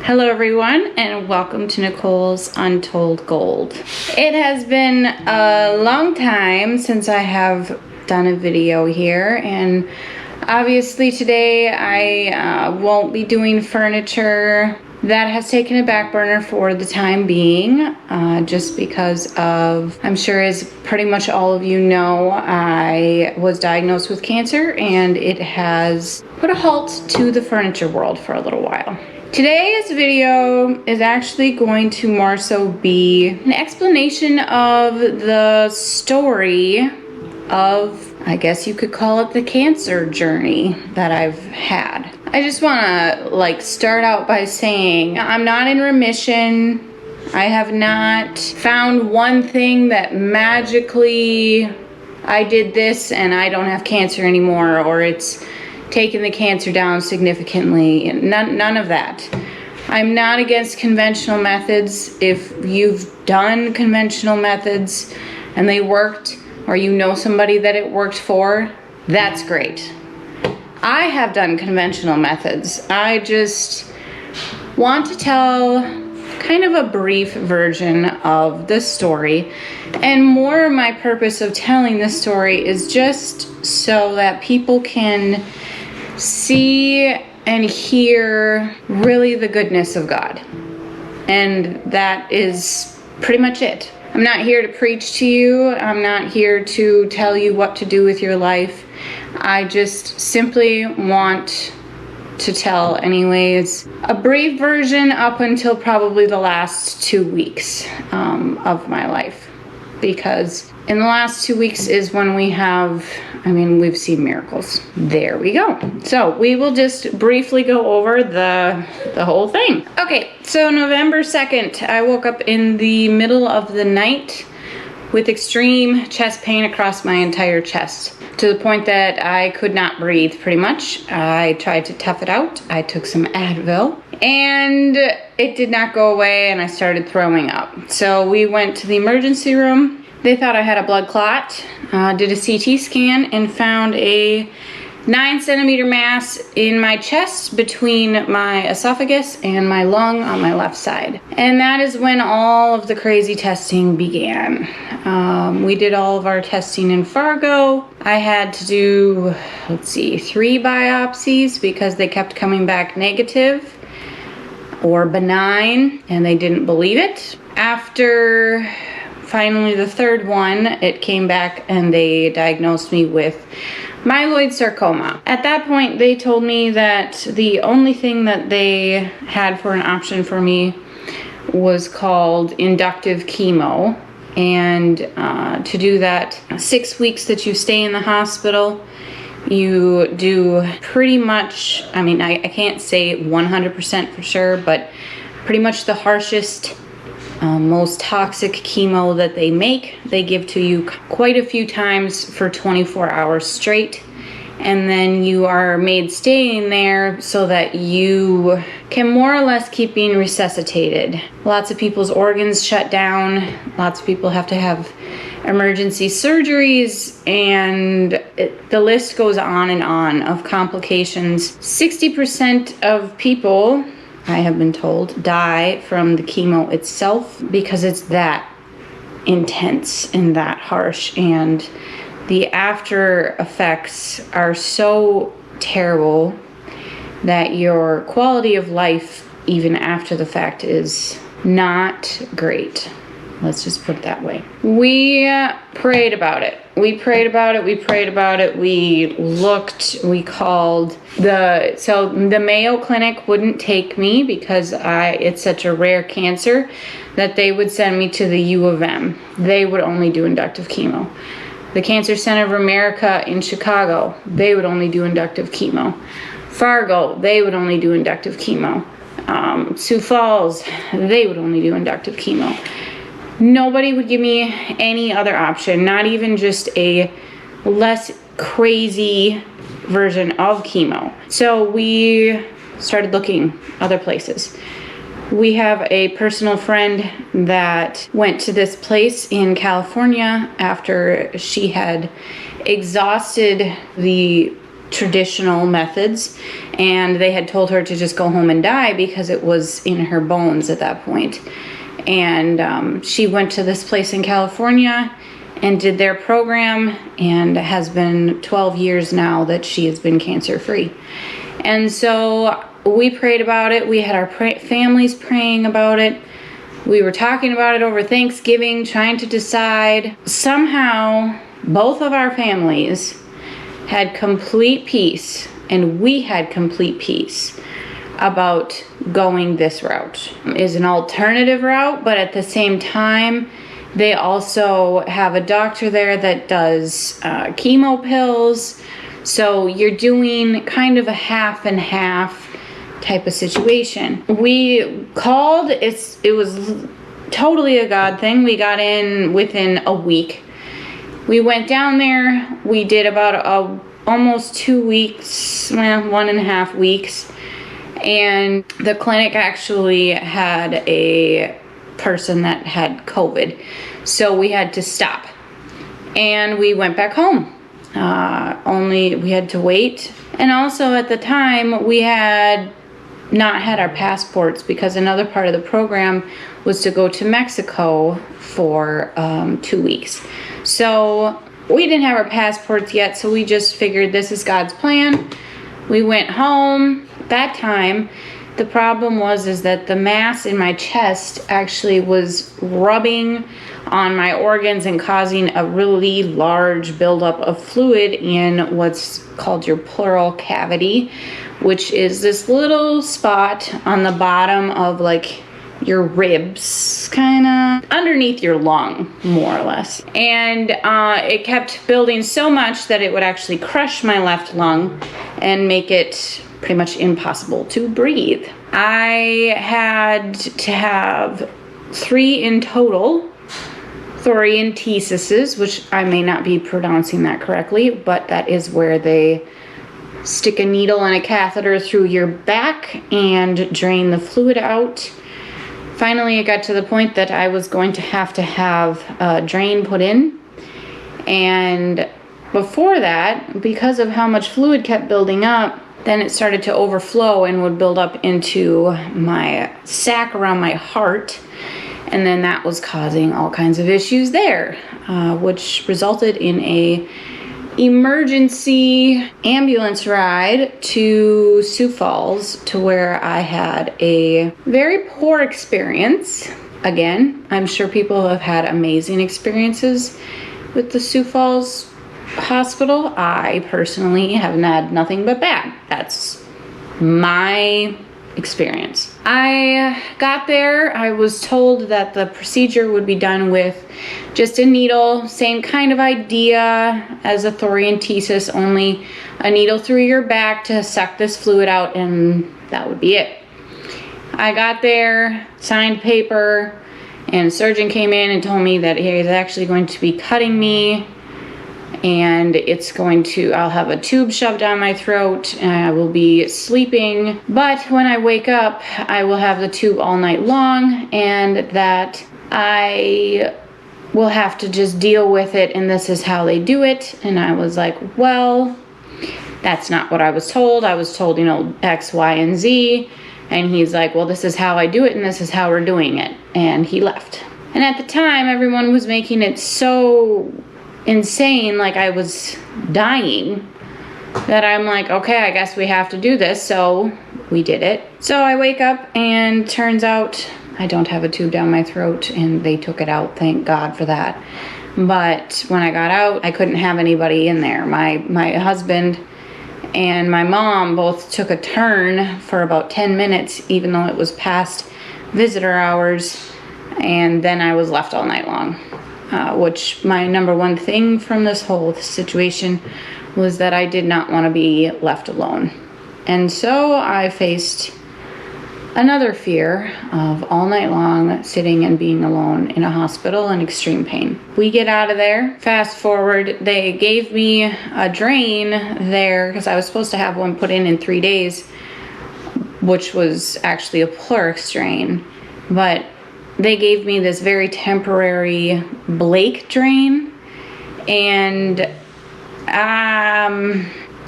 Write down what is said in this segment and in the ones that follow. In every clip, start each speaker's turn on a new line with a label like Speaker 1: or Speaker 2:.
Speaker 1: Hello everyone, and welcome to Nicole's Untold Gold. It has been a long time since I have done a video here, and obviously today I won't be doing furniture. That has taken a back burner for the time being, just because of, I'm sure as pretty much all of you know, I was diagnosed with cancer and it has put a halt to the furniture world for a little while. Today's video is actually going to more so be an explanation of the story of, I guess you could call it, the cancer journey that I've had. I just want to start out by saying I'm not in remission. I have not found one thing that magically I did this and I don't have cancer anymore, or it's taken the cancer down significantly. None of that. I'm not against conventional methods. If you've done conventional methods and they worked, or you know somebody that it worked for, that's great. I have done conventional methods. I just want to tell kind of a brief version of the story, and more my purpose of telling this story is just so that people can see and hear really the goodness of God. And that is pretty much it. I'm not here to preach to you. I'm not here to tell you what to do with your life. I just simply want to tell, anyways, a brief version up until probably the last 2 weeks of my life. Because in the last 2 weeks is when we've seen miracles. There we go. So we will just briefly go over the whole thing. Okay, so November 2nd, I woke up in the middle of the night with extreme chest pain across my entire chest, to the point that I could not breathe pretty much. I tried to tough it out. I took some Advil and it did not go away, and I started throwing up. So we went to the emergency room. They thought I had a blood clot, did a CT scan, and found a 9-centimeter mass in my chest between my esophagus and my lung on my left side. And that is when all of the crazy testing began. We did all of our testing in Fargo. I had to do, 3 biopsies because they kept coming back negative or benign, and they didn't believe it. After finally the third one, it came back and they diagnosed me with myeloid sarcoma. At that point, they told me that the only thing that they had for an option for me was called inductive chemo. And to do that, 6 weeks that you stay in the hospital, you do pretty much, I can't say 100% for sure, but pretty much the harshest, most toxic chemo that they make, they give to you quite a few times for 24 hours straight. And then you are made staying there so that you can more or less keep being resuscitated. Lots of people's organs shut down. Lots of people have to have emergency surgeries, and the list goes on and on of complications. 60% of people, I have been told, die from the chemo itself because it's that intense and that harsh, and the after effects are so terrible that your quality of life, even after the fact, is not great. Let's just put it that way. We prayed about it. We looked, we called the Mayo Clinic wouldn't take me because it's such a rare cancer that they would send me to the U of M. They would only do inductive chemo. The Cancer Center of America in Chicago, they would only do inductive chemo. Fargo, they would only do inductive chemo. Sioux Falls, they would only do inductive chemo. Nobody would give me any other option, not even just a less crazy version of chemo. So we started looking other places. We have a personal friend that went to this place in California after she had exhausted the traditional methods, and they had told her to just go home and die because it was in her bones at that point. And she went to this place in California and did their program, and it has been 12 years now that she has been cancer-free. And so we prayed about it. We had our families praying about it. We were talking about it over Thanksgiving, trying to decide. Somehow, both of our families had complete peace, and we had complete peace about going this route. It's an alternative route, but at the same time, they also have a doctor there that does chemo pills. So you're doing kind of a half and half type of situation. We called, it was totally a God thing. We got in within a week. We went down there. We did about almost 2 weeks, well, 1.5 weeks. And the clinic actually had a person that had COVID. So we had to stop. And we went back home. We had to wait. And also at the time, we had not had our passports because another part of the program was to go to Mexico for 2 weeks. So we didn't have our passports yet, so we just figured this is God's plan. We went home. That time, the problem was that the mass in my chest actually was rubbing on my organs and causing a really large buildup of fluid in what's called your pleural cavity, which is this little spot on the bottom of like your ribs, kind of underneath your lung, more or less. And it kept building so much that it would actually crush my left lung and make it pretty much impossible to breathe. I had to have 3 in total thoracentesis, which I may not be pronouncing that correctly, but that is where they stick a needle and a catheter through your back and drain the fluid out. Finally, it got to the point that I was going to have a drain put in. And before that, because of how much fluid kept building up, then it started to overflow and would build up into my sac around my heart. And then that was causing all kinds of issues there, which resulted in a emergency ambulance ride to Sioux Falls, to where I had a very poor experience. Again, I'm sure people have had amazing experiences with the Sioux Falls hospital. I personally have had nothing but bad. That's my experience. I got there. I was told that the procedure would be done with just a needle, same kind of idea as a thoracentesis, only a needle through your back to suck this fluid out, and that would be it. I got there, signed paper, and a surgeon came in and told me that he is actually going to be cutting me, and I'll have a tube shoved down my throat, and I will be sleeping. But when I wake up, I will have the tube all night long, and that I will have to just deal with it, and this is how they do it. And I was like, well, that's not what I was told. I was told, X, Y, and Z. And he's like, well, this is how I do it, and this is how we're doing it. And he left. And at the time, everyone was making it so insane, like I was dying, that I'm like, okay, I guess we have to do this. So we did it. So I wake up, and turns out I don't have a tube down my throat, and they took it out. Thank God for that. But when I got out, I couldn't have anybody in there. My husband and my mom both took a turn for about 10 minutes, even though it was past visitor hours. And then I was left all night long. Which my number one thing from this whole situation was that I did not want to be left alone. And so I faced another fear of all night long sitting and being alone in a hospital in extreme pain. We get out of there. Fast forward, they gave me a drain there because I was supposed to have one put in 3 days, which was actually a pleuric drain. But they gave me this very temporary Blake drain, and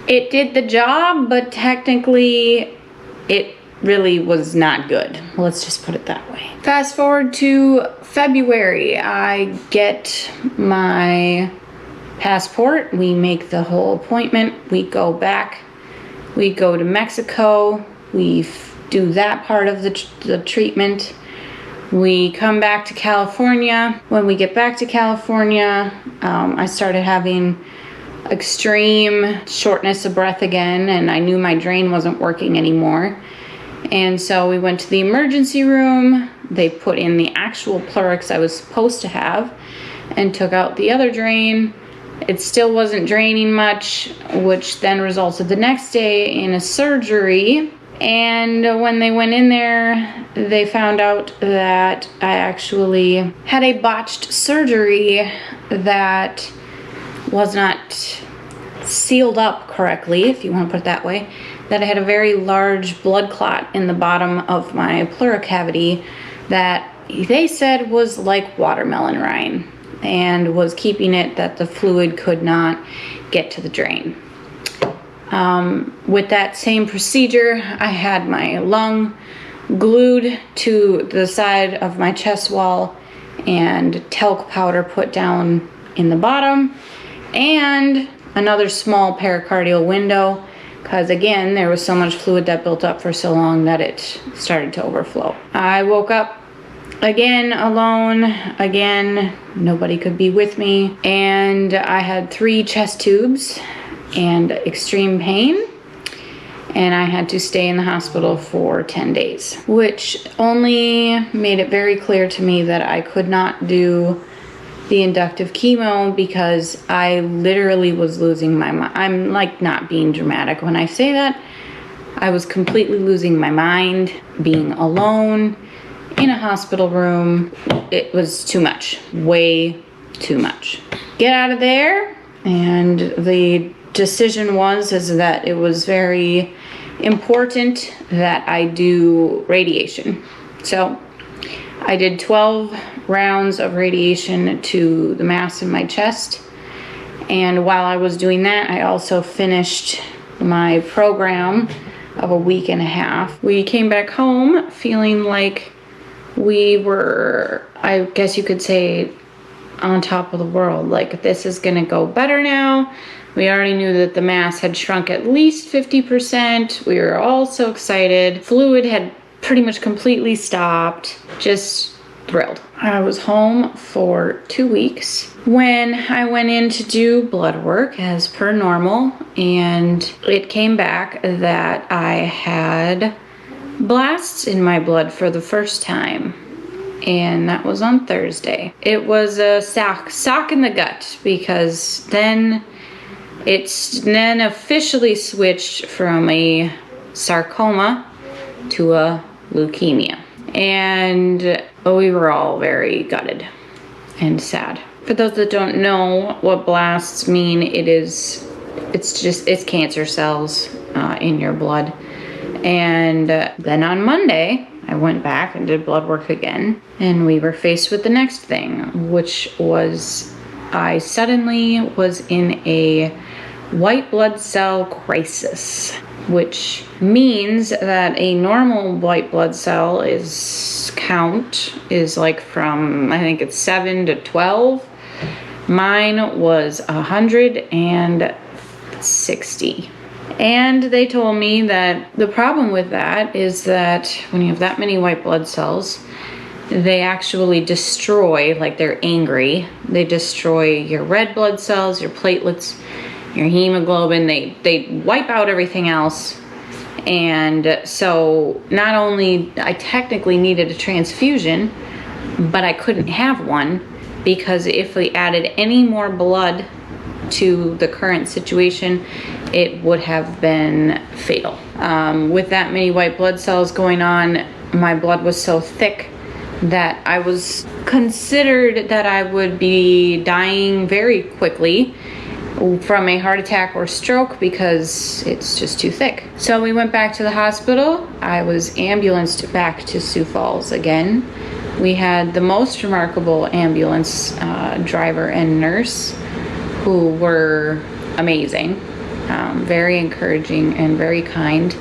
Speaker 1: It did the job, but technically it really was not good. Let's just put it that way. Fast forward to February, I get my passport. We make the whole appointment. We go back. We go to Mexico. We do that part of the treatment. We come back to California. When we get back to California, I started having extreme shortness of breath again, and I knew my drain wasn't working anymore. And so we went to the emergency room. They put in the actual Pleurix I was supposed to have and took out the other drain. It still wasn't draining much, which then resulted the next day in a surgery. And when they went in there, they found out that I actually had a botched surgery that was not sealed up correctly, if you want to put it that way. That I had a very large blood clot in the bottom of my pleural cavity that they said was like watermelon rind and was keeping it that the fluid could not get to the drain. With that same procedure, I had my lung glued to the side of my chest wall and talc powder put down in the bottom and another small pericardial window, because again, there was so much fluid that built up for so long that it started to overflow. I woke up again alone, again, nobody could be with me, and I had 3 chest tubes and extreme pain, and I had to stay in the hospital for 10 days, which only made it very clear to me that I could not do the inductive chemo because I literally was losing my mind. I'm like not being dramatic when I say that. I was completely losing my mind, being alone in a hospital room. It was too much, way too much. Get out of there, and the decision was that it was very important that I do radiation. So I did 12 rounds of radiation to the mass in my chest, and while I was doing that, I also finished my program of a week and a half. We came back home feeling like we were, I guess you could say, on top of the world. Like, this is gonna go better now. We already knew that the mass had shrunk at least 50%. We were all so excited. Fluid had pretty much completely stopped. Just thrilled. I was home for 2 weeks when I went in to do blood work as per normal, and it came back that I had blasts in my blood for the first time, and that was on Thursday. It was a sock in the gut, because then it's then officially switched from a sarcoma to a leukemia, and we were all very gutted and sad. For those that don't know what blasts mean, it's cancer cells in your blood. And then on Monday, I went back and did blood work again, and we were faced with the next thing, which was I suddenly was in a white blood cell crisis, which means that a normal white blood cell count is like from, I think it's 7 to 12. Mine was 160. And they told me that the problem with that is that when you have that many white blood cells, they actually destroy, like they're angry, they destroy your red blood cells, your platelets, your hemoglobin, they wipe out everything else. And so not only I technically needed a transfusion, but I couldn't have one because if we added any more blood to the current situation, it would have been fatal. With that many white blood cells going on, my blood was so thick that I was considered that I would be dying very quickly from a heart attack or stroke because it's just too thick. So we went back to the hospital. I was ambulanced back to Sioux Falls again. We had the most remarkable ambulance driver and nurse who were amazing. very encouraging and very kind,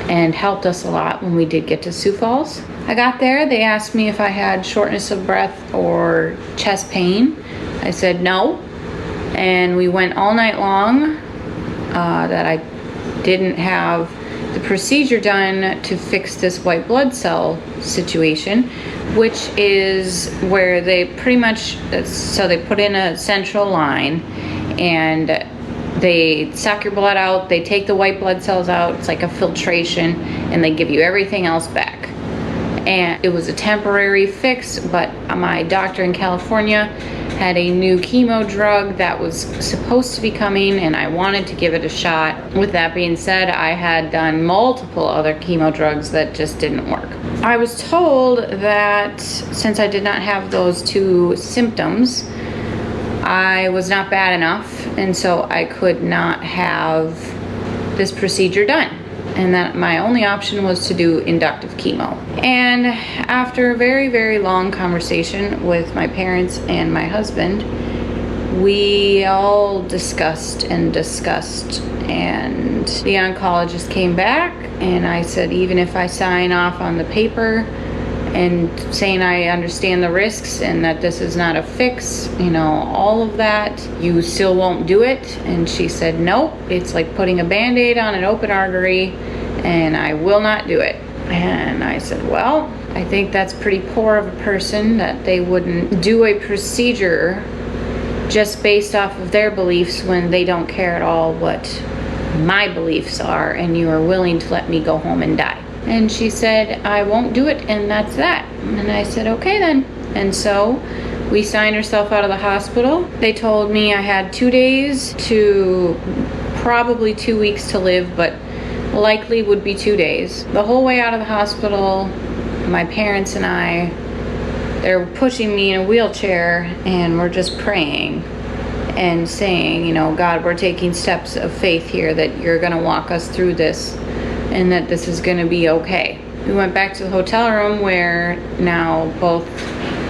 Speaker 1: and helped us a lot when we did get to Sioux Falls. I got there, they asked me if I had shortness of breath or chest pain. I said no, and we went all night long, that I didn't have the procedure done to fix this white blood cell situation, which is where they pretty much, so they put in a central line and they suck your blood out, they take the white blood cells out, it's like a filtration, and they give you everything else back. And it was a temporary fix, but my doctor in California had a new chemo drug that was supposed to be coming, and I wanted to give it a shot. With that being said, I had done multiple other chemo drugs that just didn't work. I was told that since I did not have those two symptoms, I was not bad enough, and so I could not have this procedure done, and that my only option was to do inductive chemo. And after a very, very long conversation with my parents and my husband, we all discussed, and the oncologist came back, and I said, even if I sign off on the paper and saying I understand the risks and that this is not a fix, you know, all of that, you still won't do it? And she said, nope, it's like putting a Band-Aid on an open artery, and I will not do it. And I said, well, I think that's pretty poor of a person that they wouldn't do a procedure just based off of their beliefs when they don't care at all what my beliefs are, and you are willing to let me go home and die. And she said, I won't do it, and that's that. And I said, okay then. And so we signed herself out of the hospital. They told me I had 2 days to probably 2 weeks to live, but likely would be 2 days. The whole way out of the hospital, my parents and I, they're pushing me in a wheelchair, and we're just praying and saying, you know, God, we're taking steps of faith here, that you're gonna walk us through this and that this is gonna be okay. We went back to the hotel room where now both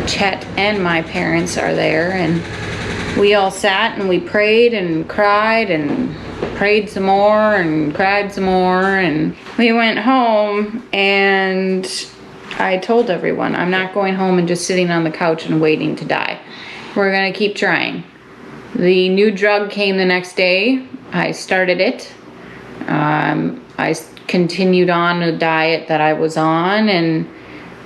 Speaker 1: Chet and my parents are there, and we all sat and we prayed and cried and prayed some more and cried some more, and we went home, and I told everyone, I'm not going home and just sitting on the couch and waiting to die. We're gonna keep trying. The new drug came the next day. I started it. I continued on a diet that I was on, and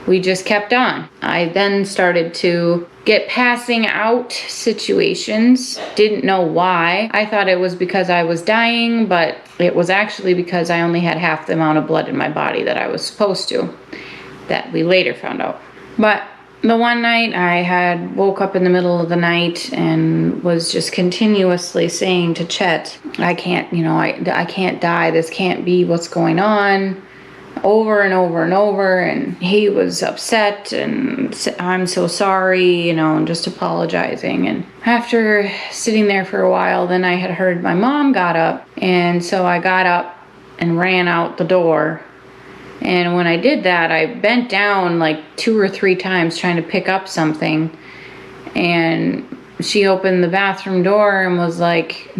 Speaker 1: we just kept on. I then started to get passing out situations. Didn't know why. I thought it was because I was dying, but it was actually because I only had half the amount of blood in my body that I was supposed to, that we later found out. But the one night I woke up in the middle of the night and was just continuously saying to Chet, I can't, you know, I can't die. This can't be what's going on, over and over and over. And he was upset, and I'm so sorry, you know, and just apologizing. And after sitting there for a while, then I had heard my mom got up, and so I got up and ran out the door. And when I did that, I bent down like 2 or 3 times trying to pick up something. And she opened the bathroom door and was like,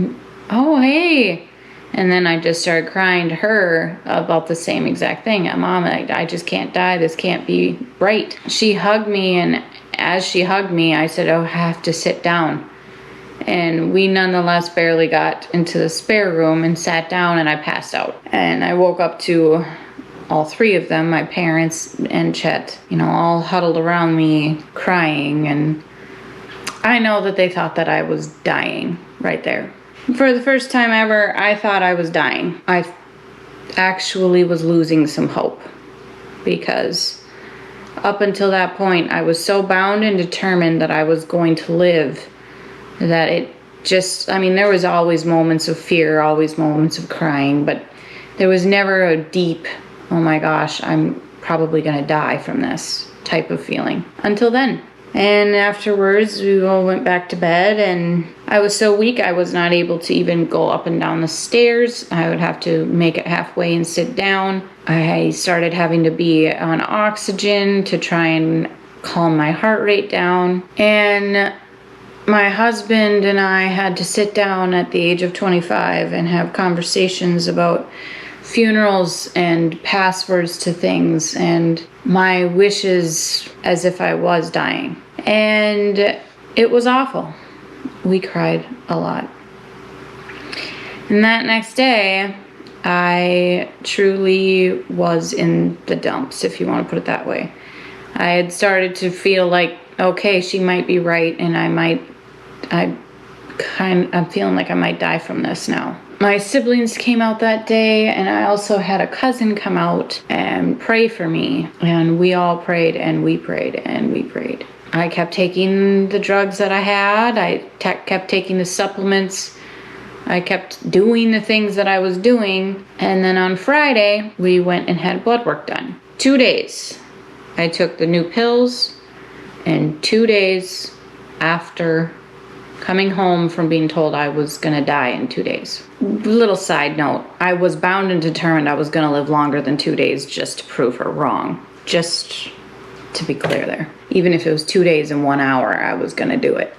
Speaker 1: oh, hey. And then I just started crying to her about the same exact thing. Mom, I just can't die. This can't be right. She hugged me, and as she hugged me, I said, oh, I have to sit down. And we nonetheless barely got into the spare room and sat down, and I passed out. And I woke up to all 3 of them, my parents and Chet, you know, all huddled around me crying. And I know that they thought that I was dying right there. For the first time ever, I thought I was dying. I actually was losing some hope, because up until that point, I was so bound and determined that I was going to live that it just, I mean, there was always moments of fear, always moments of crying, but there was never a deep, oh my gosh, I'm probably gonna die from this type of feeling until then. And afterwards, we all went back to bed, and I was so weak I was not able to even go up and down the stairs. I would have to make it halfway and sit down. I started having to be on oxygen to try and calm my heart rate down. And my husband and I had to sit down at the age of 25 and have conversations about funerals and passwords to things and my wishes as if I was dying. And it was awful. We cried a lot. And that next day, I truly was in the dumps, if you want to put it that way. I had started to feel like, okay, she might be right, and I'm feeling like I might die from this now. My siblings came out that day, and I also had a cousin come out and pray for me. And we all prayed, and we prayed, and we prayed. I kept taking the drugs that I had. I kept taking the supplements. I kept doing the things that I was doing. And then on Friday, we went and had blood work done. 2 days. I took the new pills, and 2 days after coming home from being told I was going to die in 2 days. Little side note, I was bound and determined I was going to live longer than 2 days just to prove her wrong. Just to be clear there. Even if it was 2 days and 1 hour, I was going to do it.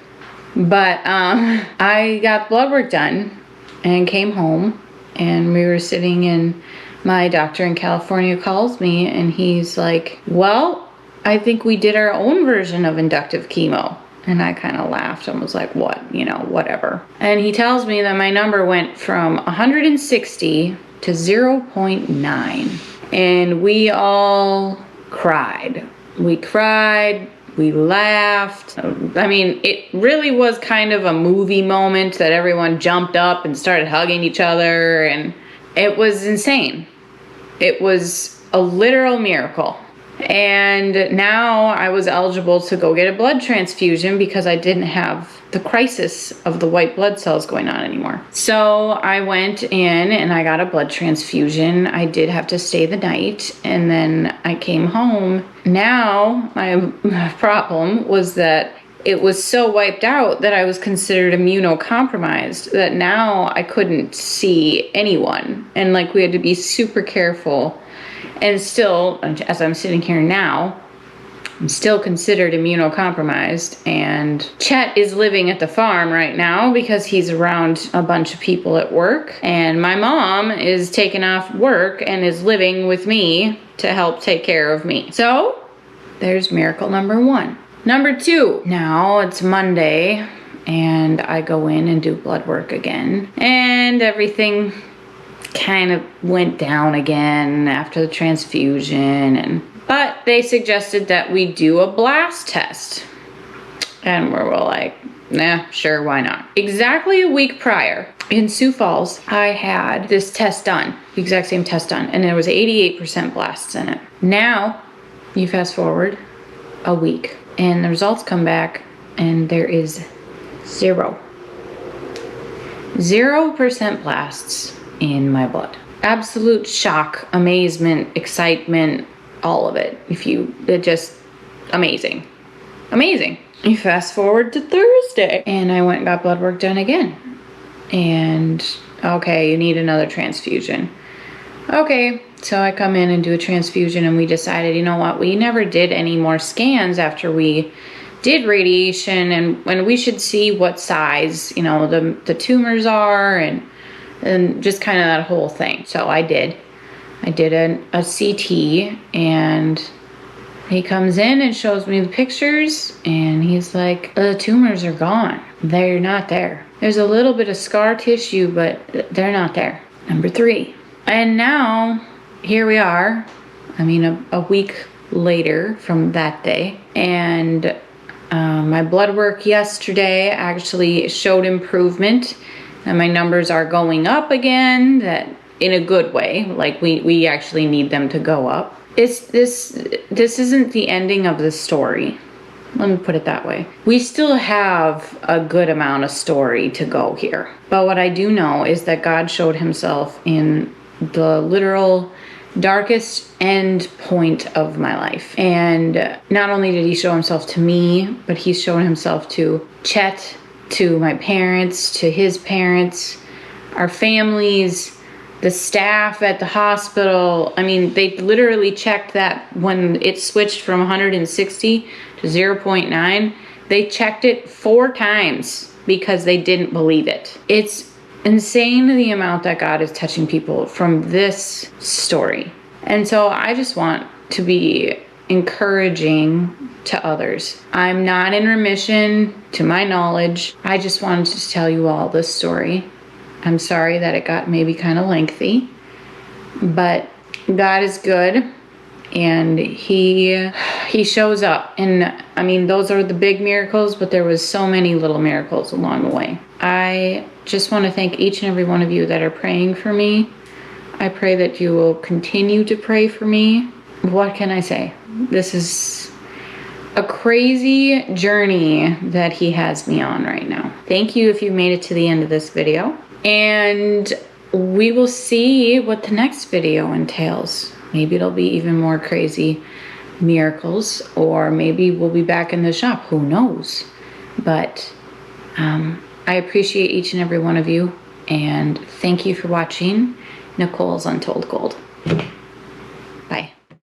Speaker 1: But I got blood work done and came home, and we were sitting, and my doctor in California calls me, and he's like, well, I think we did our own version of inductive chemo. And I kind of laughed and was like, what? You know, whatever. And he tells me that my number went from 160 to 0.9. And we all cried. We cried. We laughed. I mean, it really was kind of a movie moment that everyone jumped up and started hugging each other. And it was insane. It was a literal miracle. And now I was eligible to go get a blood transfusion because I didn't have the crisis of the white blood cells going on anymore. So I went in and I got a blood transfusion. I did have to stay the night, and then I came home. Now my problem was that it was so wiped out that I was considered immunocompromised that now I couldn't see anyone. And like we had to be super careful. And still, as I'm sitting here now, I'm still considered immunocompromised. And Chet is living at the farm right now because he's around a bunch of people at work. And my mom is taking off work and is living with me to help take care of me. So there's miracle number 1. Number 2, now it's Monday and I go in and do blood work again. And everything kind of went down again after the transfusion, but they suggested that we do a blast test, and we're like, nah, sure, why not? Exactly a week prior in Sioux Falls, I had this test done, the exact same test done, and there was 88% blasts in it. Now you fast forward a week and the results come back and there is 0% blasts in my blood. Absolute shock, amazement, excitement, all of it. Just amazing. Amazing. You fast forward to Thursday and I went and got blood work done again. And okay, you need another transfusion. Okay, so I come in and do a transfusion, and we decided, you know what, we never did any more scans after we did radiation, and we should see what size, the tumors are, and just kind of that whole thing. So I did a CT, and he comes in and shows me the pictures, and he's like, the tumors are gone. They're not there. There's a little bit of scar tissue, but they're not there. Number 3. And now, here we are, a week later from that day, and my blood work yesterday actually showed improvement, and my numbers are going up again, that in a good way, like we actually need them to go up. This isn't the ending of the story. Let me put it that way. We still have a good amount of story to go here. But what I do know is that God showed himself in the literal darkest end point of my life. And not only did he show himself to me, but he's shown himself to Chet, to my parents, to his parents, our families, the staff at the hospital. They literally checked that when it switched from 160 to 0.9, They checked it 4 times because they didn't believe it. It's insane the amount that God is touching people from this story. And so I just want to be encouraging to others. I'm not in remission to my knowledge. I just wanted to tell you all this story. I'm sorry that it got maybe kind of lengthy, but God is good, and he shows up. And I mean, those are the big miracles, but there was so many little miracles along the way. I just want to thank each and every one of you that are praying for me. I pray that you will continue to pray for me. What can I say? This is a crazy journey that he has me on right now. Thank you if you made it to the end of this video. And we will see what the next video entails. Maybe it'll be even more crazy miracles, or maybe we'll be back in the shop. Who knows? But I appreciate each and every one of you, and thank you for watching Nicole's Untold Gold.